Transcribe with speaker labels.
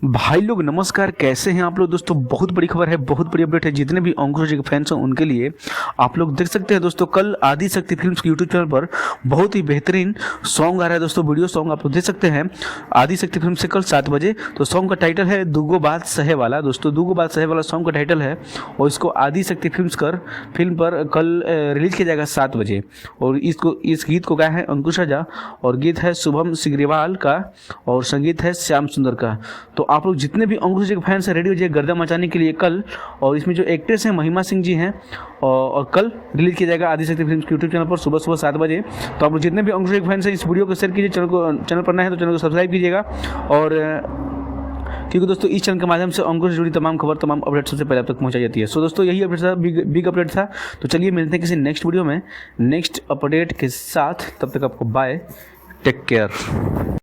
Speaker 1: भाई लोग नमस्कार, कैसे हैं आप लोग। दोस्तों बहुत बड़ी खबर है, बहुत बड़ी अपडेट है। जितने भी अंकुश जी के फैंस हैं उनके लिए आप लोग देख सकते हैं दोस्तों, कल आदि शक्ति फिल्म्स के यूट्यूब चैनल पर बहुत ही बेहतरीन सॉन्ग आ रहा है दोस्तों। वीडियो सॉन्ग आप लोग देख सकते हैं आदि शक्ति फिल्म से कल 7 बजे। तो सॉन्ग का टाइटल है दूगो बात सहे वाला। दोस्तों दूगो बात सहे वाला सॉन्ग का टाइटल है और इसको आदि शक्ति फिल्म पर कल रिलीज किया जाएगा 7 बजे। और इस गीत को गाया है अंकुश झा और गीत है शुभम सिग्रीवाल का और संगीत है श्याम सुंदर का। तो आप लोग जितने भी अंकुश जी के फैंस हैं रेडी हो जाइए गर्दा मचाने के लिए कल। और इसमें जो एक्ट्रेस हैं महिमा सिंह जी हैं और कल रिलीज किया जाएगा आदि शक्ति फिल्म के यूट्यूब चैनल पर सुबह 7 बजे। तो आप लोग जितने भी अंकुश जी के फैंस हैं इस वीडियो को शेयर कीजिए, चैनल पर नए हैं तो चैनल को सब्सक्राइब कीजिएगा। और क्योंकि दोस्तों इस चैनल के माध्यम से अंकुश से जुड़ी तमाम खबर, तमाम अपडेट सबसे पहले आप तक पहुंचाई जाती है। सो दोस्तों यही अपडेट था, बिग अपडेट था। तो चलिए मिलते हैं किसी नेक्स्ट वीडियो में नेक्स्ट अपडेट के साथ। तब तक आपको बाय, टेक केयर।